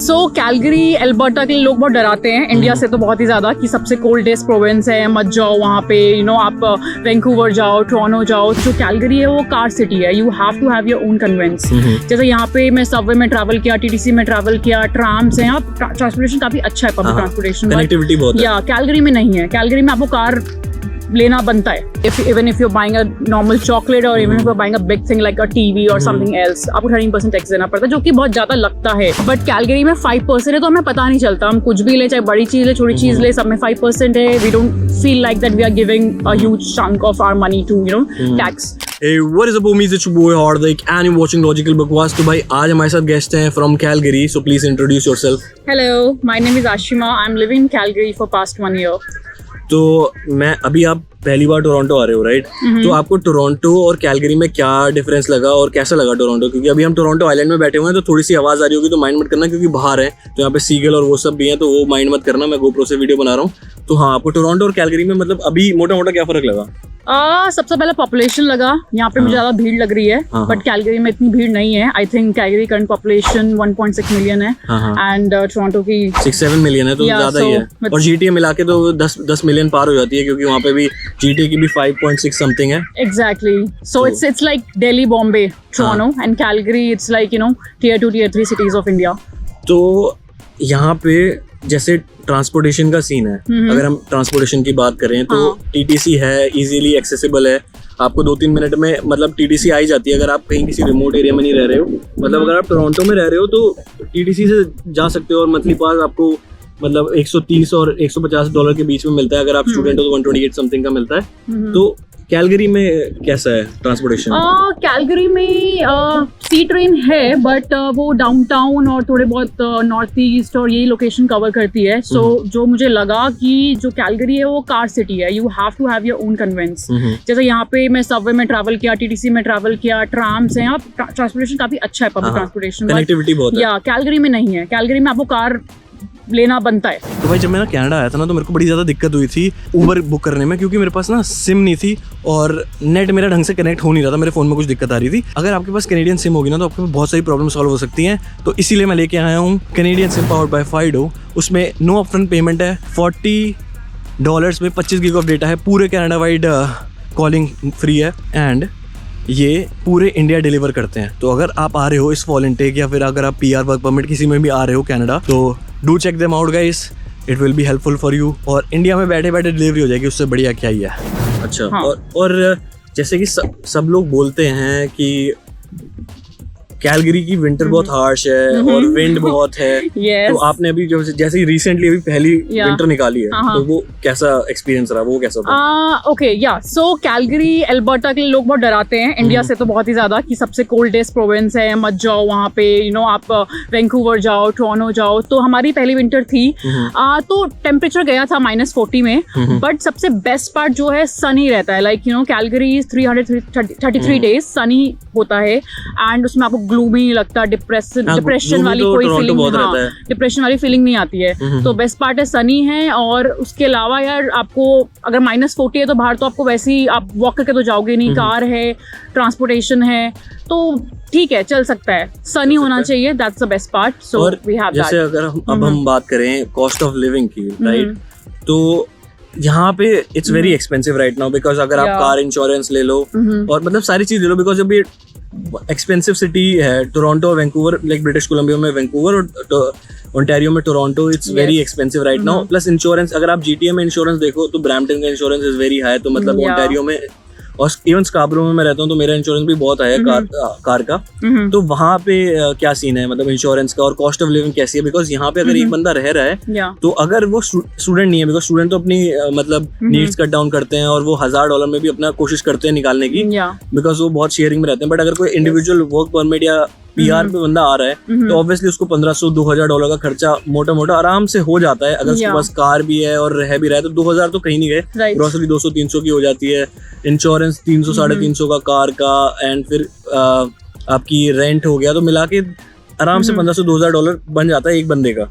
सो Calgary Alberta के लोग बहुत डराते हैं इंडिया से तो बहुत ही ज़्यादा कि सबसे कोल्डेस्ट प्रोविंस है, मत जाओ वहाँ पे। आप वैंकूवर जाओ, टोरंटो जाओ। जो कैलगरी है वो कार सिटी है, you have to have your own conveyance. जैसे यहाँ पे मैं सबवे में ट्रैवल किया, टीटीसी में ट्रैवल किया, ट्राम्स हैं, यहाँ ट्रांसपोर्टेशन काफ़ी अच्छा है, पब्लिक ट्रांसपोर्टेशन कनेक्टिविटी बहुत है। या कैलगरी में नहीं है। कैलगरी में आपको कार लेना बनता है। Even if you're buying a normal chocolate or even if you're buying a big thing like a TV or something else, आपको 13% टैक्स देना पड़ता है, जो कि बहुत ज़्यादा लगता है। बट कैलगरी में 5% है तो हमें पता नहीं चलता। हम कुछ भी ले, चाहे बड़ी चीज़ ले, छोटी चीज़ ले, सब में 5% है। We don't feel like that we are giving a huge chunk of our money to tax. Hey, what is up homies? It's your boy Hardik and you're watching Logical Bakwas। तो भाई आज हमारे साथ गेस्ट हैं from Calgary, so please introduce yourself। Hello, my name is Ashima. I'm living in Calgary for past 1 year. तो मैं अभी आप पहली बार टोरंटो आ रहे हो राइट? तो आपको टोरंटो और कैलगरी में क्या डिफरेंस लगा और कैसा लगा टोरंटो? क्योंकि अभी हम टोरंटो आइलैंड में बैठे हुए हैं तो थोड़ी सी आवाज़ आ रही होगी तो माइंड मत करना, क्योंकि बाहर है तो यहाँ पे सीगल और वो सब भी हैं, तो वो माइंड मत करना। मैं GoPro से वीडियो बना रहा हूँ। तो हाँ, आपको टोरंटो और कैलगरी में मतलब अभी मोटा मोटा क्या फ़र्क लगा? सबसे पहले पॉपुलेशन लगा, यहाँ पे मुझे ज़्यादा भीड़ लग रही है। बट कैलगरी में इतनी भीड़ नहीं है। I think Calgary current population 1.6 million है एंड टोरंटो की 6-7 मिलियन है, तो ज़्यादा ही है। और GTA मिला के तो 10 मिलियन पार हो जाती है, क्योंकि वहाँ पे भी GTA की भी 5.6 समथिंग है। Exactly. So it's like Delhi, Bombay, Toronto and Calgary. It's like tier 2, tier 3 cities of India. तो यहाँ पे जैसे ट्रांसपोर्टेशन का सीन है, अगर हम ट्रांसपोर्टेशन की बात करें तो TTC है, इजीली एक्सेसिबल है। आपको 2-3 मिनट में मतलब TTC आ ही जाती है। अगर आप कहीं किसी रिमोट एरिया में नहीं रह रहे हो, मतलब अगर आप टोरंटो में रह रहे हो तो TTC से जा सकते हो और मंथली पास आपको मतलब 130 और $150 के बीच में मिलता है। अगर आप स्टूडेंट हो तो 128 समथिंग का मिलता है। तो कैलगरी में कैसा है ट्रांसपोर्टेशन? कैलगरी में सी ट्रेन है, बट वो डाउनटाउन और थोड़े बहुत नॉर्थ ईस्ट और यही लोकेशन कवर करती है। सो जो मुझे लगा कि जो कैलगरी है वो कार सिटी है, you have to have your own conveyance. जैसे यहाँ पे मैं सबवे में ट्रैवल किया, टीटीसी में ट्रैवल किया, ट्राम्स हैं, यहाँ ट्रांसपोर्टेशन काफी अच्छा है, पब्लिक ट्रांसपोर्टेशन कनेक्टिविटी बहुत है। या कैलगरी में नहीं है। कैलगरी में आपको कार लेना बनता है। तो भाई जब मैं ना कनाडा आया था ना, तो मेरे को बड़ी ज़्यादा दिक्कत हुई थी उबर बुक करने में, क्योंकि मेरे पास ना सिम नहीं थी और नेट मेरा ढंग से कनेक्ट हो नहीं रहा था। मेरे फ़ोन में कुछ दिक्कत आ रही थी। अगर आपके पास कैनेडियन सिम होगी ना तो आपके पास बहुत सारी प्रॉब्लम सॉल्व हो सकती हैं। तो इसीलिए मैं लेके आया हूँ Canadian SIM powered by Fido. उसमें नो अपफ्रंट पेमेंट है, $40 में 25 GB ऑफ डेटा है, पूरे कनाडा वाइड कॉलिंग फ्री है एंड ये पूरे इंडिया डिलीवर करते हैं। तो अगर आप आ रहे हो इस फॉल इनटेक या फिर अगर आप PR वर्क परमिट किसी में भी आ रहे हो कनाडा, तो do check them out guys, it will be helpful for you. और इंडिया में बैठे बैठे डिलीवरी हो जाएगी, उससे बढ़िया क्या ही है। अच्छा हाँ। और जैसे कि सब लोग बोलते हैं कि कैलगरी की विंटर बहुत हार्श है और विंड बहुत है। तो आपने अभी जैसे ही रिसेंटली अभी पहली विंटर निकाली है, तो वो कैसा एक्सपीरियंस रहा? वो कैसा था? ओके या सो कैलगरी एल्बर्टा के लोग बहुत डराते हैं इंडिया से तो बहुत ही ज्यादा कि सबसे कोल्डेस्ट प्रोविंस है, मत जाओ वहाँ पे। आप वैंकूवर जाओ, टोरंटो जाओ। तो हमारी पहली विंटर थी, तो टेम्परेचर गया था -40 में। बट सबसे बेस्ट पार्ट जो है सनी रहता है। लाइक कैलगरी 333 डेज सनी होता है एंड उसमें आपको ग्लूमी नहीं लगता, डिप्रेशन वाली कोई फीलिंग, डिप्रेशन वाली फीलिंग नहीं आती है। तो बेस्ट पार्ट है सनी है। और उसके अलावा यार आपको अगर -40 है तो बाहर तो आपको वैसे ही आप वॉक करके तो जाओगे नहीं, कार है, ट्रांसपोर्टेशन है, तो ठीक है, चल सकता है। सनी होना चाहिए, that's the best part. So we have that. जैसे अगर हम बात करें कॉस्ट ऑफ लिविंग की, राइट, तो यहाँ पे it's very expensive right now, because अगर आप कार इंश्योरेंस ले लो और मतलब सारी चीज ले लो, बिकॉज अभी एक्सपेंसिव सिटी है टोरंटो और वैंकूवर, लाइक ब्रिटिश कोलंबिया में वैंकूवर और ओंटारियो में Toronto, it's very expensive right now. Plus insurance, अगर आप GTA में इंश्योरेंस देखो तो ब्रैम्पटन का इंश्योरेंस इज वेरी हाई। तो मतलब ओंटारियो में और इवन स्कार्बरो में मैं रहता हूँ तो मेरा इंश्योरेंस भी बहुत है कार का। तो वहाँ पे क्या सीन है मतलब इंश्योरेंस का और कॉस्ट ऑफ लिविंग कैसी है? बिकॉज यहाँ पे अगर एक बंदा रह रहा है तो अगर वो स्टूडेंट नहीं है, बिकॉज स्टूडेंट तो अपनी मतलब नीड्स कट डाउन करते हैं और वो $1000 में भी अपना कोशिश करते हैं निकालने की, बिकॉज वो बहुत शेयरिंग में रहते हैं। बट अगर कोई इंडिविजुअल वर्क परमिट या PR पे बंदा आ रहा है तो ऑब्वियसली उसको $1500-2000 का खर्चा मोटा मोटा आराम से हो जाता है। अगर उसके पास कार भी है और रह भी रहा है तो 2000 तो कहीं नहीं गए। ग्रोसरी 200-300 की हो जाती है, इंश्योरेंस 300-350 का कार का, एंड फिर आपकी रेंट हो गया, तो मिला के आराम से $1500-2000 बन जाता है एक बंदे का।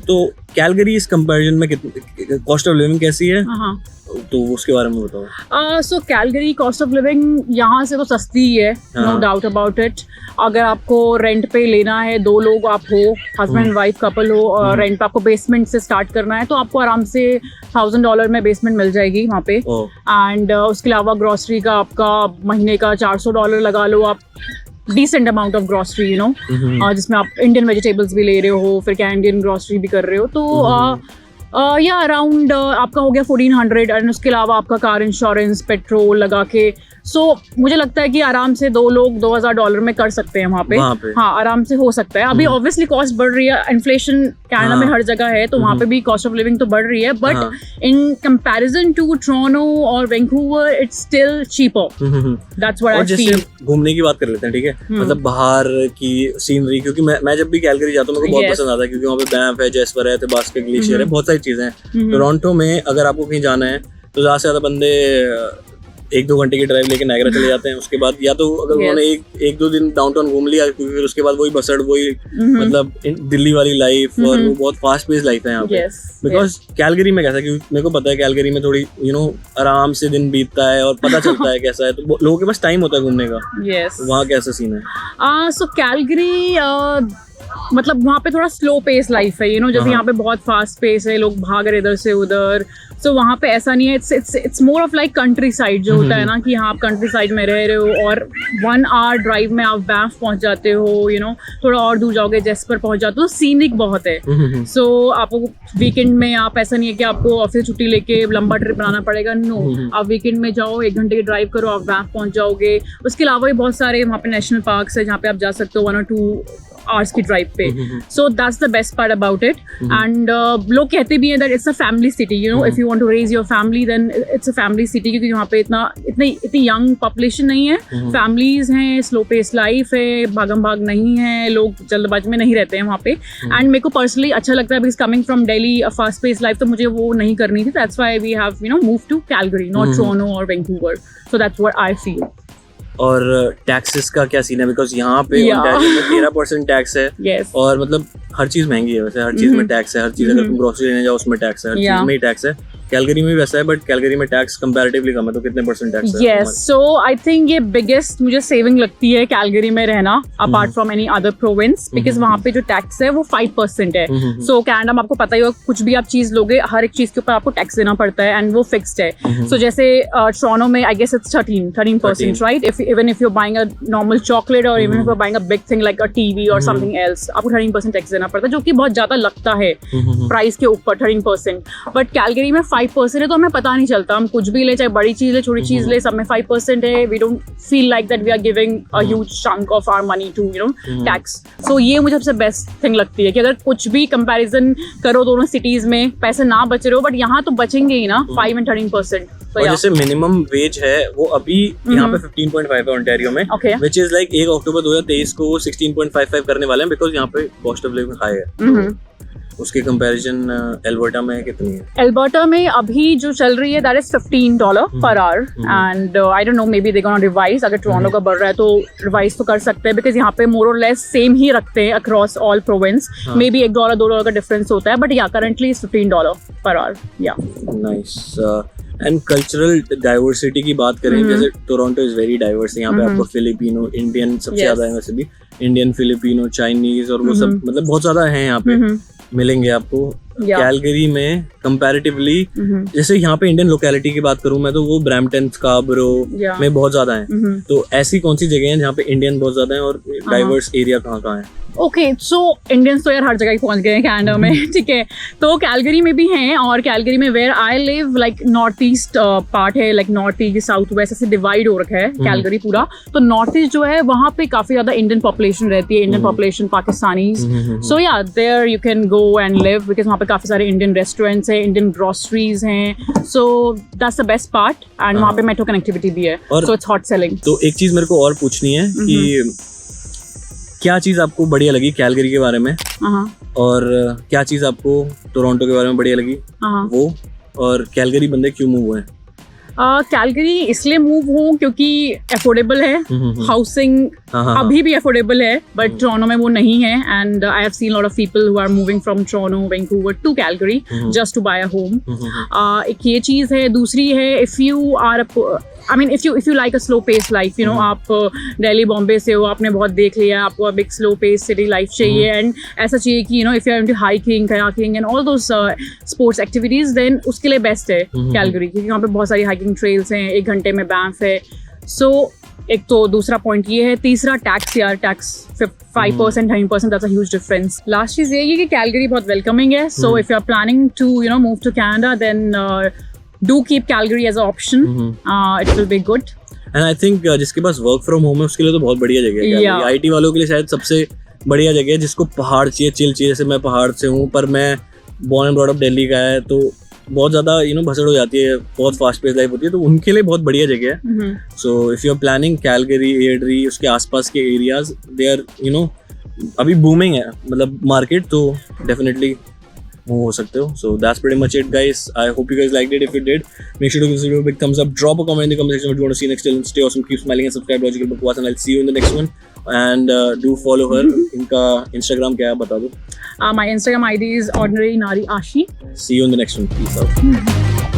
तो कैलगरी इस कंपैरिजन में कितनी कॉस्ट ऑफ लिविंग कैसी है, तो उसके बारे में बताओ। सो कैलगरी कॉस्ट ऑफ लिविंग यहाँ से तो सस्ती ही है, नो डाउट अबाउट इट। अगर आपको रेंट पे लेना है, 2 लोग आप हो, हस्बैंड एंड वाइफ कपल हो, और रेंट पे आपको बेसमेंट से स्टार्ट करना है, तो आपको आराम से $1000 में बेसमेंट मिल जाएगी वहाँ पे। एंड उसके अलावा ग्रॉसरी का आपका महीने का $400 लगा लो आप, decent amount of grocery you know, जिसमें आप इंडियन वेजिटेबल्स भी ले रहे हो, फिर कैनेडियन ग्रॉसरी भी कर रहे हो, तो या अराउंड आपका हो गया 1400। एंड उसके अलावा आपका कार इंश्योरेंस, पेट्रोल लगा के, सो मुझे लगता है कि आराम से 2 लोग $2000 में कर सकते हैं वहाँ पे। हाँ, आराम से हो सकता है। अभी ऑब्वियसली कॉस्ट बढ़ रही है, इन्फ्लेशन कनाडा में हर जगह है, तो वहाँ पे भी कॉस्ट ऑफ लिविंग तो बढ़ रही है, but in comparison to Toronto और Vancouver it's still cheaper. That's what I feel. घूमने की बात कर लेते हैं, ठीक है, मतलब बाहर की सीनरी, क्योंकि मैं जब भी कैलगरी जाता हूँ मेरे को बहुत पसंद आता है, क्योंकि वहाँ पे बैंफ है, जेस्पर है, तेबास्का ग्लेशियर है, बहुत सारी चीजें हैं। टोरंटो में अगर आपको कहीं जाना है तो ज्यादा से ज्यादा बंदे 1-2 घंटे की ड्राइव लेके नायग्रा चले जाते हैं। उसके बाद या तो अगर उन्होंने एक दो दिन डाउनटाउन घूम लिया, क्योंकि फिर उसके बाद वही बसड़, वही मतलब दिल्ली वाली लाइफ, और वो बहुत फास्ट पेस लाइफ है यहाँ पे। बिकॉज कैलगरी में कैसा है, क्योंकि मेरे को पता है कैलगरी में थोड़ी यू नो आराम से दिन बीतता है और पता चलता है कैसा है, तो लोगों के पास टाइम होता है घूमने का। वहाँ कैसा सीन है? सो कैलगरी मतलब वहाँ पे थोड़ा स्लो पेस लाइफ है, यू नो, जैसे यहाँ पे बहुत फास्ट पेस है, लोग भाग रहे इधर से उधर। सो वहाँ पे ऐसा नहीं है, it's more of like country side जो होता है ना, कि हाँ आप कंट्री साइड में रह रहे हो और 1 आवर ड्राइव में आप बैंफ पहुँच जाते हो, यू नो, थोड़ा और दूर जाओगे जेस्पर पहुँच जाते हो, सीनिक बहुत है। सो आपको वीकेंड में आप ऐसा नहीं है कि आपको ऑफिस छुट्टी लेके लंबा ट्रिप बनाना पड़ेगा, नो, आप वीकेंड में जाओ, 1 घंटे की ड्राइव करो, आप बैंफ पहुँच जाओगे। उसके अलावा भी बहुत सारे वहाँ पे नेशनल पार्क्स है जहाँ पे आप जा सकते हो 1 or 2 आवर्स की ड्राइव पे। So that's the best part about it. And लोग कहते भी हैं that it's a family city, you know, if you want to raise your family then it's a family city, क्योंकि वहाँ पे इतनी यंग पॉपुलेशन नहीं है, फैमिलीज हैं, स्लो पेस लाइफ है, भागम भाग नहीं है, लोग जल्दबाजी में नहीं रहते हैं वहाँ पे। एंड मेरे को पर्सनली अच्छा लगता है, because coming from Delhi a fast pace life, तो मुझे वो नहीं करनी थी। That's why we have you know move to Calgary, not Toronto और Vancouver. So that's what I feel. और टैक्सेस का क्या सीन है? बिकॉज यहाँ पे 13% टैक्स है, और मतलब हर चीज महंगी है, वैसे हर चीज में टैक्स है, हर चीज अगर तुम ग्रोसरी लेने जाओ उसमें टैक्स है, हर चीज में ही टैक्स है। कैलगरी में भी वैसा है, बट कैलगरी में टैक्स कंपैरेटिवली कम है, तो कितने % टैक्स है? यस, सो आई थिंक ये बिगेस्ट मुझे सेविंग लगती है कैलगरी में रहना, apart from any other province, because वहाँ पे जो टैक्स है वो 5% है। सो कनाडा में आपको पता ही होगा, कुछ भी आप चीज लोगे, हर एक चीज के ऊपर आपको टैक्स देना पड़ता है, एंड वो फिक्स्ड है। सो जैसे टोरंटो में I guess it's 13%, right? Even if you buying a normal chocolate और even if you buying a big thing like a TV और समथिंग एल्स, आपको 13% टैक्स देना पड़ता है, जो कि बहुत ज्यादा लगता है प्राइस के ऊपर 13%। बट कैलगरी में 5% है, तो हमें पता नहीं चलता, हम कुछ भी ले, चाहे बड़ी चीज ले, छोटी चीज ले, सब में 5% है। We don't feel like that we are giving a huge chunk of our money to you know tax. So ये मुझे सबसे बेस्ट थिंग लगती है, कि अगर कुछ भी कंपैरिजन करो दोनों सिटीज में, पैसे ना बच रहे हो, बट यहाँ तो बचेंगे ही ना, 5 and 13%। और जैसे मिनिमम वेज है वो अभी यहाँ पे 15.5 है ओंटारियो में, विच इज लाइक 1 अक्टूबर 2023 को 16.55 करने वाले हैं, बिकॉज यहाँ पे कॉस्ट ऑफ लिविंग हाई है। उसके कंपैरिजन एल्बर्टा में कितनी है? एल्बर्टा में अभी जो चल रही है that is $15 per hour, and I don't know, may be they gonna revise, अगर टोरंटो का बढ़ रहा है तो रिवाइज तो कर सकते हैं, बिकॉज यहाँ पे मोर और लेस सेम ही रखते हैं across all province. May be $1-2 का डिफरेंस होता है, बट या करंटली इज $15 पर आवर। या नाइस। एंड कल्चरल डाइवर्सिटी की बात करें, जैसे टोरंटो इज वेरी डाइवर्स, यहाँ पे आपको फिलिपिनो, इंडियन सबसे ज्यादा है, वैसे भी इंडियन, फिलिपिनो, चाइनीज और वो सब मतलब बहुत ज्यादा है यहाँ पे, मिलेंगे आपको। कैलगरी में कंपैरेटिवली, जैसे यहाँ पे इंडियन लोकेलिटी की बात करूँ मैं, तो वो ब्रैम्पटन, स्कार्बरो में बहुत ज्यादा है। तो ऐसी कौन सी जगह है जहाँ पे इंडियन बहुत ज्यादा है, और डाइवर्स एरिया कहाँ है? ओके, सो इंडियंस तो यार हर जगह ही पहुंच गए हैं कनाडा में, ठीक है। तो कैलगरी में भी हैं, और कैलगरी में where I live like north east part है, like north east south west ऐसे डिवाइड हो रखा है कैलगरी पूरा। तो नॉर्थ ईस्ट जो है वहाँ पे काफी ज्यादा इंडियन पॉपुलेशन रहती है, इंडियन पॉपुलेशन, पाकिस्तानी। सो या there you can go and live, because वहाँ पे काफी सारे इंडियन रेस्टोरेंट्स हैं, इंडियन ग्रोसरीज हैं। So that's the best part, and वहाँ पे मेट्रो कनेक्टिविटी भी है, सो इट्स हॉट सेलिंग। तो एक चीज मेरे को और पूछनी है कि क्या चीज आपको बढ़िया लगी कैलगरी के बारे में, और क्या चीज आपको टोरंटो के बारे में बढ़िया लगी वो, और कैलगरी बंदे क्यों मूव हुए? कैलगरी इसलिए मूव हूँ क्योंकि अफोर्डेबल है, हाउसिंग अभी भी अफोर्डेबल है, बट टोरंटो में वो नहीं है. And I have seen lot of people who are moving from Toronto, Vancouver to Calgary just to buy a home. एक ये चीज़ है. दूसरी है, if you are I mean, if you like a slow pace life, you know, आप दिल्ली बॉम्बे से हो, आपने बहुत देख लिया, आपको अब एक slow pace city life चाहिए, and ऐसा चाहिए कि you know, if you're into hiking, kayaking and all those sports activities, then उसके लिए best है कैलगरी, क्योंकि वहाँ पे बहुत सारी hiking trails हैं, 1 घंटे में बैंफ है. So एक तो दूसरा पॉइंट ये है. तीसरा टैक्स, यार tax 5%, 9%, that's a huge difference. Last चीज़ ये है कि कैलगरी बहुत वेलकमिंग है. So if you're planning to you know move to Canada, then do keep Calgary as an option. It will be good. And I think जिसके पास work from home है उसके लिए तो बहुत बढ़िया जगह है. Yeah. IT वालों के लिए शायद सबसे बढ़िया जगह है. जिसको पहाड़ चाहिए, चिल चाहिए, जैसे मैं पहाड़ से हूँ पर मैं born and brought up Delhi का है, तो बहुत ज़्यादा भसड़ हो जाती है, बहुत फास्ट पेस लाइफ होती है, तो उनके लिए बहुत बढ़िया जगह है. So if you are planning Calgary, Airdrie, उसके आसपास के एरियाज, दे आर अभी बूमिंग है मतलब मार्केट, तो डेफिनेटली मूव हो सकते हो. So that's pretty much it, guys. I hope you guys liked it. If you did, make sure to give this video a big thumbs up. Drop a comment in the comment section what you want to see next. Till then, stay awesome, keep smiling, and subscribe to Logical Bakwas, and I'll see you in the next one. And do follow her. इनका Instagram क्या है बता दो. My Instagram ID is ordinary Nari Ashi. See you in the next one. Peace out.